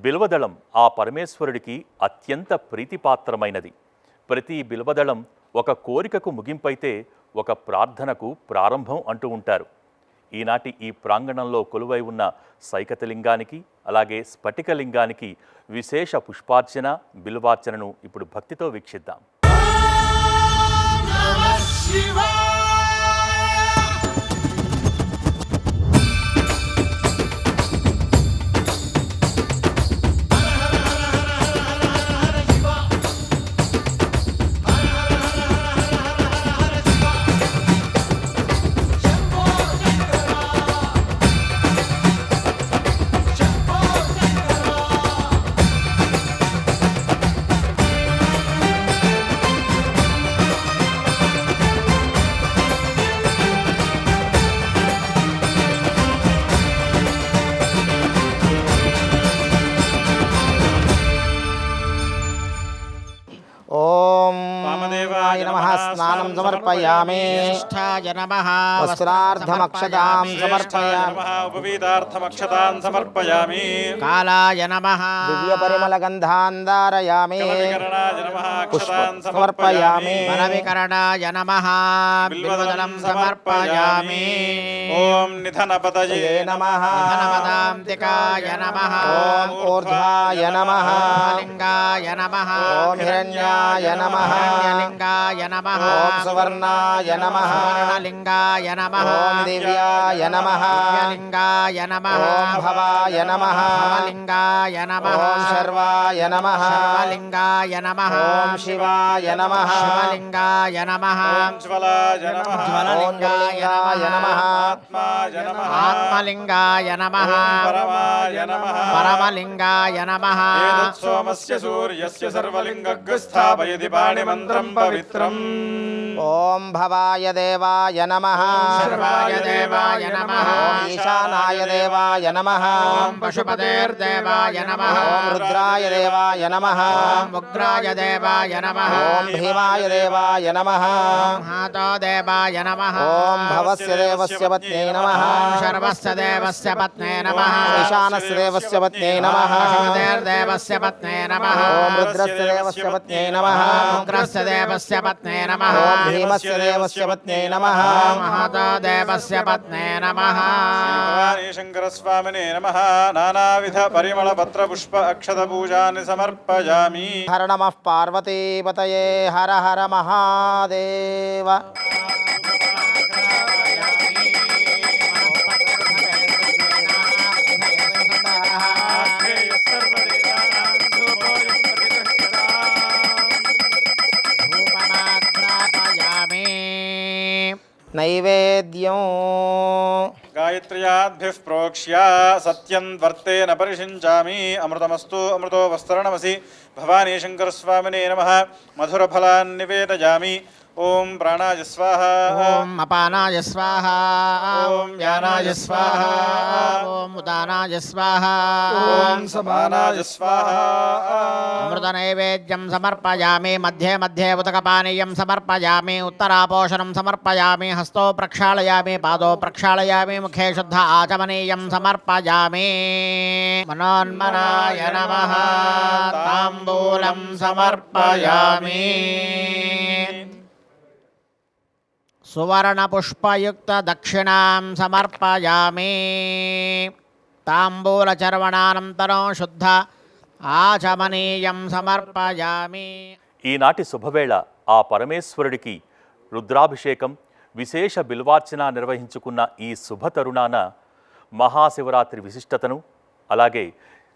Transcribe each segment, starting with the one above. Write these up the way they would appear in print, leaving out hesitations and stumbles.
బిల్వదళం ఆ పరమేశ్వరుడికి అత్యంత ప్రీతిపాత్రమైనది. ప్రతి బిల్వదళం ఒక కోరికకు ముగింపైతే ఒక ప్రార్థనకు ప్రారంభం అంటూ ఉంటారు. ఈనాటి ఈ ప్రాంగణంలో కొలువై ఉన్న సైకతలింగానికి అలాగే స్ఫటికలింగానికి విశేష పుష్పార్చన బిల్వార్చనను ఇప్పుడు భక్తితో వీక్షిద్దాం. ఓం వామదేవాయ నమః. స్నానం సమర్పయామి. జ్యేష్ఠాయ నమః. వస్త్రార్థమక్షతాం సమర్పయామి. ఉపవీతార్థమక్షతాన్ సమర్పయామి. కాలాయ నమః. దివ్య పరిమళ గంధాన్ ధారయామి. కలవికరణాయ నమః. అక్షతాన్ సమర్పయామి. వనవికరణాయ నమః. బిల్వదళం సమర్పయామి. ఓం నిధనపతయే నమః. ధనపదాంతికాయ నమః. ఓం ఊర్ధ్వాయ నమః. లింగాయ నమః. ఓం హిరణ్యాయ నమః. లింగాయ నమః. ఓం సువర్ణాయ నమః. లింగాయ నమః. ఓం దివ్యాయ నమః. లింగాయ నమః. ఓం భవాయ నమః. లింగాయ నమః. ఓం శర్వాయ నమః. లింగాయ నమః. ఓం శివాయ నమః. శివలింగాయ నమః. జ్వలాయ నమః. జ్వలలింగాయ నమః. ఆత్మాయ నమః. ఆత్మలింగాయ నమః. పరమాయ నమః. పరమలింగాయ నమః. ఏతత్ సోమస్య సూర్యస్య సర్వలింగస్థాపయతి పాణిమంత్రం పవిత్రం. ఓం భవాయ దేవాయ నమః. సర్వాయ దేవాయ నమః. ఓం ఈశానాయ దేవాయ నమః. ఓం పశుపతేర్దేవాయ నమః. ఓం రుద్రాయ దేవాయ నమః. ఓం ఉగ్రాయ దేవాయ నమః. ఓం భీమాయ దేవాయ నమః. ఓం హాతో దేవాయ నమః. ఓం భవస్య దేవస్య పత్న్యై నమః. ఓం శర్వస్య దేవస్య పత్నే నమః. ఈశానస్య దేవస్య పత్న్యై నమః. పశుపతేర్దేవస్య పత్నే నమః. ఓం రుద్రస్య దేవస్య పత్న్యై నమః. ఓం ఉగ్రస్య దేవస్య పత్నే నమః. ఓం భీమస్య దేవస్య పత్న్యై నమః. ఓం హాతో దేవస్య పత్నే నమః. భవానీ శంకరస్వామినే నమః. నానావిధ పరిమళ పత్ర పుష్ప అక్షత పూజాని సమర్పయామి. హర నమః పార్వతీపతయే. హర హర మహాదేవ. నైవేద్యం గాయత్ర్యాద్భిః ప్రోక్ష్య సత్యం వర్తేన పరిషించామి. అమృతమస్తు అమృతో వస్తరణమసి. భవానీ శంకరస్వామినే నమః. మధురఫలాన్ నివేదయామి. ఓం ప్రాణాయ స్వాహ. ఓం అపానాయ స్వాహ. ఓం వ్యానాయ స్వాహ. ఓం ఉదానాయ స్వాహ. ఓం సమానాయ స్వాహ. అమృత నైవేద్యం సమర్పయామి. మధ్యే మధ్యే ఉదకపానీయం సమర్పయామి. ఉత్తరాపోషణం సమర్పయామి. హస్తో ప్రక్షాళయామి. పాదో ప్రక్షాళయామి. ముఖే శుద్ధ ఆచమనీయం సమర్పయామి. మనోన్మనాయ నమః. తాంబూలం సమర్పయామి. సువర్ణపుష్పయుక్త దక్షిణాం సమర్పయామి. తాంబూలచర్వణానంతరం శుద్ధ ఆచమనీయం సమర్పయామి. ఈనాటి శుభవేళ ఆ పరమేశ్వరుడికి రుద్రాభిషేకం విశేష బిల్వార్చన నిర్వహించుకున్న ఈ శుభతరుణాన మహాశివరాత్రి విశిష్టతను అలాగే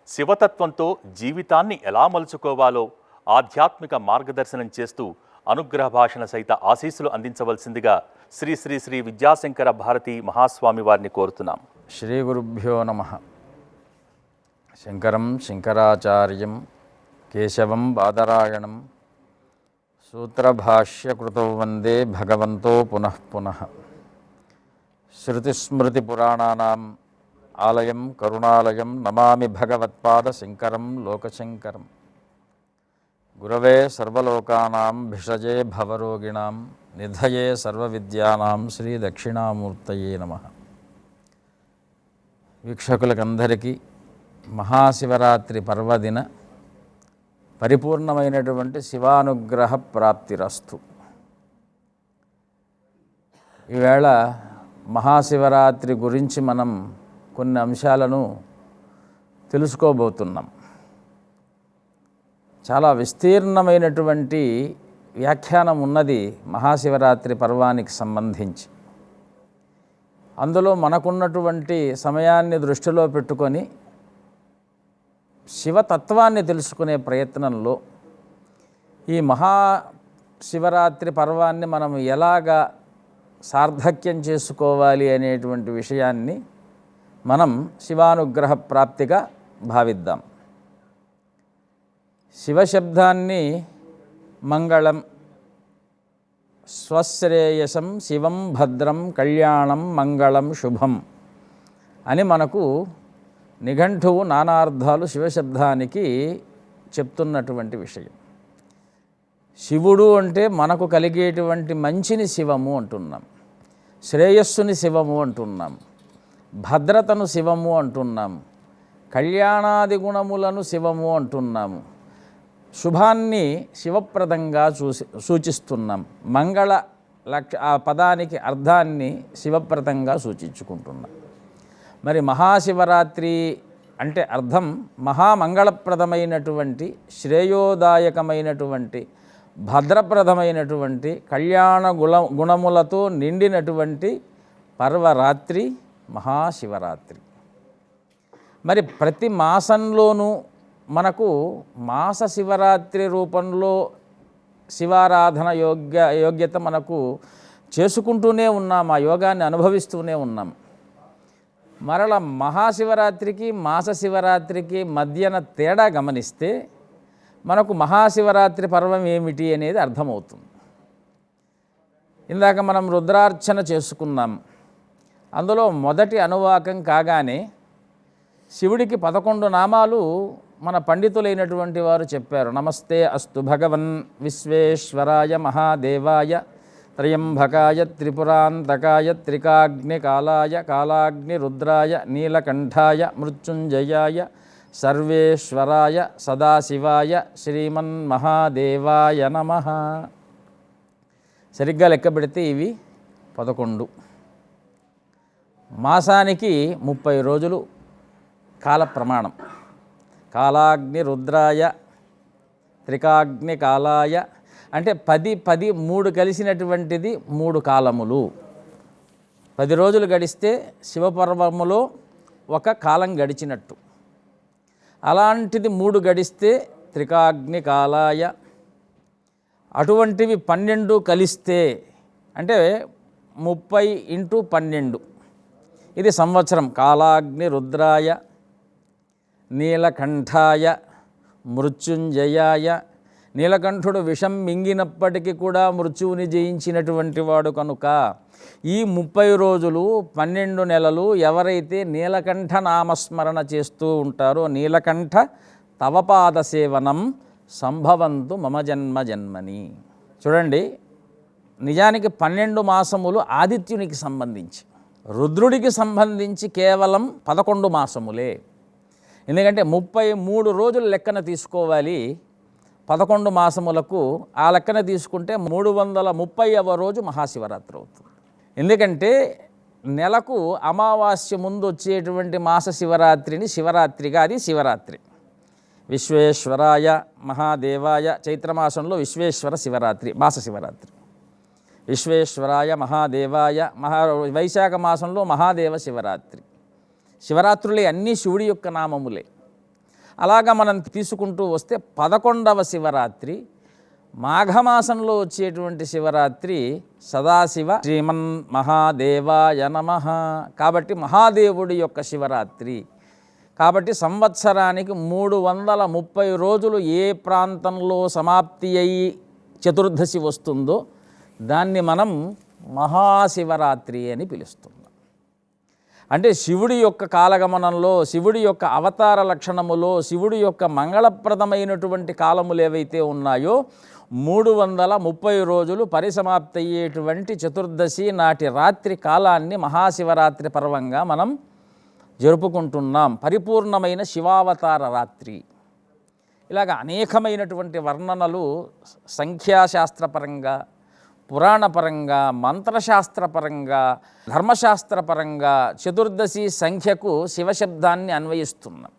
శివతత్వంతో జీవితాన్ని ఎలా మలుచుకోవాలో ఆధ్యాత్మిక మార్గదర్శనం చేస్తూ అనుగ్రహ భాషణ సహిత ఆశీస్సులు అందించవలసిందిగా శ్రీ శ్రీ శ్రీ విద్యాశంకర భారతి మహాస్వామి వారిని కోరుతున్నాం. శ్రీ గురుభ్యో నమః. శంకరం శంకరాచార్యం కేశవం బాదరాయణం సూత్రభాష్యకృతౌ వందే భగవంతో పునః పునః. శృతిస్మృతిపురాణానాం ఆలయం కరుణాలయం నమామి భగవత్పాద శంకరం లోకశంకరం. గురవే సర్వలోకానాం భిషజే భవరోగిణాం నిధయే సర్వవిద్యానాం శ్రీ దక్షిణామూర్తయే నమః. వీక్షకులకందరికీ మహాశివరాత్రి పర్వదిన పరిపూర్ణమైనటువంటి శివానుగ్రహ ప్రాప్తిరస్తు. ఈవేళ మహాశివరాత్రి గురించి మనం కొన్ని అంశాలను తెలుసుకోబోతున్నాం. చాలా విస్తీర్ణమైనటువంటి వ్యాఖ్యానం ఉన్నది మహాశివరాత్రి పర్వానికి సంబంధించి. అందులో మనకున్నటువంటి సమయాన్ని దృష్టిలో పెట్టుకొని శివతత్వాన్ని తెలుసుకునే ప్రయత్నంలో ఈ మహాశివరాత్రి పర్వాన్ని మనం ఎలాగా సార్థక్యం చేసుకోవాలి అనేటువంటి విషయాన్ని మనం శివానుగ్రహ ప్రాప్తిగా భావిద్దాం. శివశబ్దాన్ని మంగళం, స్వశ్రేయసం, శివం భద్రం, కళ్యాణం, మంగళం, శుభం అని మనకు నిఘంటువు నానార్థాలు శివశబ్దానికి చెప్తున్నటువంటి విషయం. శివుడు అంటే మనకు కలిగేటువంటి మంచిని శివము అంటున్నాం, శ్రేయస్సుని శివము అంటున్నాం, భద్రతను శివము అంటున్నాం, కళ్యాణాది గుణములను శివము అంటున్నాము, శుభాన్ని శివప్రదంగా సూచిస్తున్నాం, మంగళ ఆ పదానికి అర్థాన్ని శివప్రదంగా సూచించుకుంటున్నాం. మరి మహాశివరాత్రి అంటే అర్థం మహామంగళప్రదమైనటువంటి, శ్రేయోదాయకమైనటువంటి, భద్రప్రదమైనటువంటి, కళ్యాణ గుణములతో నిండినటువంటి పర్వరాత్రి మహాశివరాత్రి. మరి ప్రతి మాసంలోనూ మనకు మాస శివరాత్రి రూపంలో శివారాధన యోగ్యత మనకు చేసుకుంటూనే ఉన్నాం, ఆ యోగాన్ని అనుభవిస్తూనే ఉన్నాం. మరల మహాశివరాత్రికి మాస శివరాత్రికి మధ్యన తేడా గమనిస్తే మనకు మహాశివరాత్రి పర్వం ఏమిటి అనేది అర్థమవుతుంది. ఇందాక మనం రుద్రార్చన చేసుకున్నాం. అందులో మొదటి అనువాకం కాగానే శివుడికి 11 నామాలు మన పండితులైనటువంటి వారు చెప్పారు. నమస్తే అస్తు భగవన్ విశ్వేశ్వరాయ మహాదేవాయ త్రయంబకాయ త్రిపురాంతకాయ త్రికాగ్నికాలాయ కాలాగ్నిరుద్రాయ నీలకంఠాయ మృత్యుంజయాయ సర్వేశ్వరాయ సదాశివాయ శ్రీమన్మహాదేవాయ నమః. సరిగ్గా లెక్క పెడితే ఇవి 11. మాసానికి 30 రోజులు కాల ప్రమాణం. కాలాగ్ని రుద్రాయ త్రికాగ్ని కాలాయ అంటే 10 3 కలిసినటువంటిది 3 కాలములు. 10 రోజులు గడిస్తే శివపర్వములో ఒక కాలం గడిచినట్టు. అలాంటిది 3 గడిస్తే త్రికాగ్ని కాలాయ. అటువంటివి 12 కలిస్తే అంటే 30 × 12 ఇది సంవత్సరం. కాలాగ్ని రుద్రాయ నీలకంఠాయ మృత్యుంజయాయ. నీలకంఠుడు విషం మింగినప్పటికీ కూడా మృత్యువుని జయించినటువంటి వాడు కనుక ఈ 30 రోజులు 12 నెలలు ఎవరైతే నీలకంఠ నామస్మరణ చేస్తూ ఉంటారో నీలకంఠ తవపాద సేవనం సంభవంతు మమ జన్మ జన్మని. చూడండి, నిజానికి 12 మాసములు ఆదిత్యునికి సంబంధించి, రుద్రుడికి సంబంధించి కేవలం 11 మాసములే. ఎందుకంటే 33 రోజులు లెక్కన తీసుకోవాలి 11 మాసములకు. ఆ లెక్కన తీసుకుంటే 330వ రోజు మహాశివరాత్రి అవుతుంది. ఎందుకంటే నెలకు అమావాస్య ముందు వచ్చేటువంటి మాస శివరాత్రిని శివరాత్రిగా, అది శివరాత్రి. విశ్వేశ్వరాయ మహాదేవాయ చైత్రమాసంలో విశ్వేశ్వర శివరాత్రి, మాస శివరాత్రి. విశ్వేశ్వరాయ మహాదేవాయ వైశాఖ మాసంలో మహాదేవ శివరాత్రి. శివరాత్రులే అన్నీ శివుడి యొక్క నామములే. అలాగా మనం తీసుకుంటూ వస్తే 11వ శివరాత్రి మాఘమాసంలో వచ్చేటువంటి శివరాత్రి సదాశివ శ్రీమన్ మహాదేవాయ నమః. కాబట్టి మహాదేవుడి యొక్క శివరాత్రి. కాబట్టి సంవత్సరానికి 330 రోజులు ఏ ప్రాంతంలో సమాప్తి అయ్యి చతుర్దశి వస్తుందో దాన్ని మనం మహాశివరాత్రి అని పిలుస్తున్నాం. అంటే శివుడి యొక్క కాలగమనంలో, శివుడి యొక్క అవతార లక్షణములో, శివుడి యొక్క మంగళప్రదమైనటువంటి కాలములు ఏవైతే ఉన్నాయో 330 రోజులు పరిసమాప్తి అయ్యేటువంటి చతుర్దశి నాటి రాత్రి కాలాన్ని మహాశివరాత్రి పర్వంగా మనం జరుపుకుంటున్నాం. పరిపూర్ణమైన శివావతార రాత్రి. ఇలాగ అనేకమైనటువంటి వర్ణనలు సంఖ్యాశాస్త్రపరంగా, పురాణపరంగా, మంత్రశాస్త్రపరంగా, ధర్మశాస్త్రపరంగా చతుర్దశి సంఖ్యకు శివశబ్దాన్ని అన్వయిస్తున్నాం.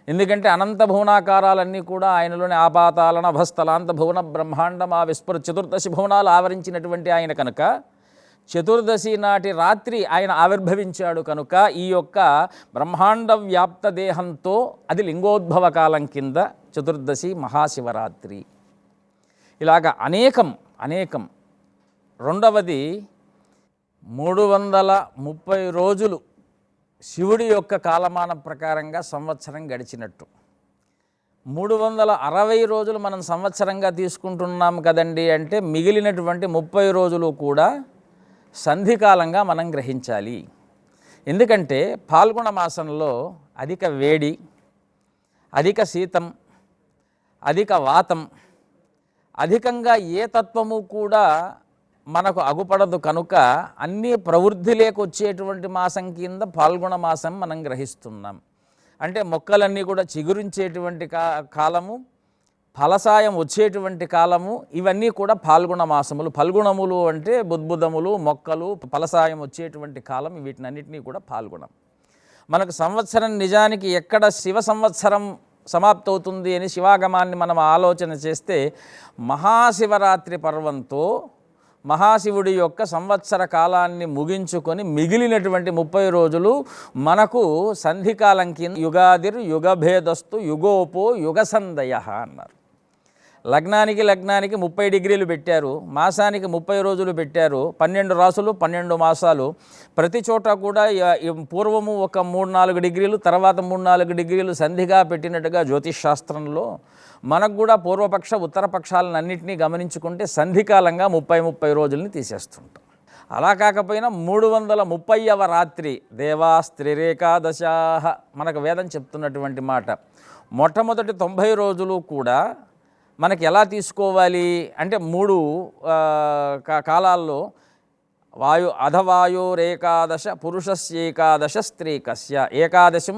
ఎందుకంటే అనంత భువనాకారాలన్నీ కూడా ఆయనలోని ఆపాతాల నభస్థలాంత భువన బ్రహ్మాండం ఆ విస్ఫుర చతుర్దశి భువనాలు ఆవరించినటువంటి ఆయన కనుక, చతుర్దశి నాటి రాత్రి ఆయన ఆవిర్భవించాడు కనుక ఈ యొక్క బ్రహ్మాండ వ్యాప్త దేహంతో అది లింగోద్భవ కాలం కింద చతుర్దశి మహాశివరాత్రి. ఇలాగ అనేకం. రెండవది 330 రోజులు శివుడి యొక్క కాలమాన ప్రకారంగా సంవత్సరం గడిచినట్టు. 360 రోజులు మనం సంవత్సరంగా తీసుకుంటున్నాం కదండి అంటే మిగిలినటువంటి 30 రోజులు కూడా సంధికాలంగా మనం గ్రహించాలి. ఎందుకంటే పాల్గొన మాసంలో అధిక వేడి, అధిక శీతం, అధిక వాతం, అధికంగా ఏ తత్వము కూడా మనకు అగుపడదు కనుక అన్నీ ప్రవృద్ధిలోకి వచ్చేటువంటి మాసం కింద పాల్గొన మాసం మనం గ్రహిస్తున్నాం. అంటే మొక్కలన్నీ కూడా చిగురించేటువంటి కాలము, ఫలసాయం వచ్చేటువంటి కాలము, ఇవన్నీ కూడా పాల్గొన మాసములు. ఫల్గుణములు అంటే బుద్బుదములు, మొక్కలు, ఫలసాయం వచ్చేటువంటి కాలం, వీటినన్నిటినీ కూడా పాల్గొనం. మనకు సంవత్సరం నిజానికి ఎక్కడ శివ సంవత్సరం సమాప్తవుతుంది అని శివాగమాన్ని మనం ఆలోచన చేస్తే మహాశివరాత్రి పర్వంతో మహాశివుడి యొక్క సంవత్సర కాలాన్ని ముగించుకొని మిగిలినటువంటి 30 రోజులు మనకు సంధికాలం కింద యుగాదిర్ యుగభేదస్తు యుగోపో యుగసందయ అన్నారు. లగ్నానికి 30 డిగ్రీలు పెట్టారు, మాసానికి 30 రోజులు పెట్టారు, 12 రాసులు 12 మాసాలు. ప్రతి చోట కూడా పూర్వము ఒక 3-4 డిగ్రీలు, తర్వాత 3-4 డిగ్రీలు సంధిగా పెట్టినట్టుగా జ్యోతిష్ శాస్త్రంలో మనకు కూడా పూర్వపక్ష ఉత్తరపక్షాలను అన్నింటినీ గమనించుకుంటే సంధికాలంగా 30 రోజుల్ని తీసేస్తుంటాం. అలా కాకపోయినా 330వ రాత్రి దేవాస్త్రిరేకాదశాహ మనకు వేదం చెప్తున్నటువంటి మాట. మొట్టమొదటి 90 రోజులు కూడా మనకి ఎలా తీసుకోవాలి అంటే 3 కాలాల్లో అధవాయోరేకాదశ పురుషస్యేకాదశ స్త్రీకస్య ఏకాదశం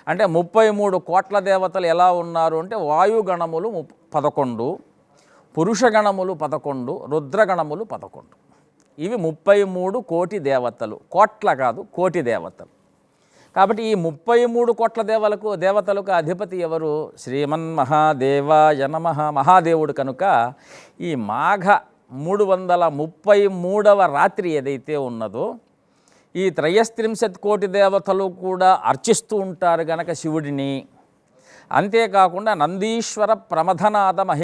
అంటే 33 కోట్ల దేవతలు ఎలా ఉన్నారు అంటే వాయుగణములు 11, పురుషగణములు 11, రుద్రగణములు 11. ఇవి 33 కోటి దేవతలు. కోట్ల కాదు, కోటి దేవతలు. కాబట్టి ఈ 33 కోట్ల దేవతలకు అధిపతి ఎవరు? శ్రీమన్మహాదేవాయ నమః, మహాదేవుడు కనుక ఈ మాఘ 333వ రాత్రి ఏదైతే ఉన్నదో ఈ 33 కోటి దేవతలు కూడా అర్చిస్తూ ఉంటారు గనక శివుడిని. అంతేకాకుండా నందీశ్వర ప్రమథనాద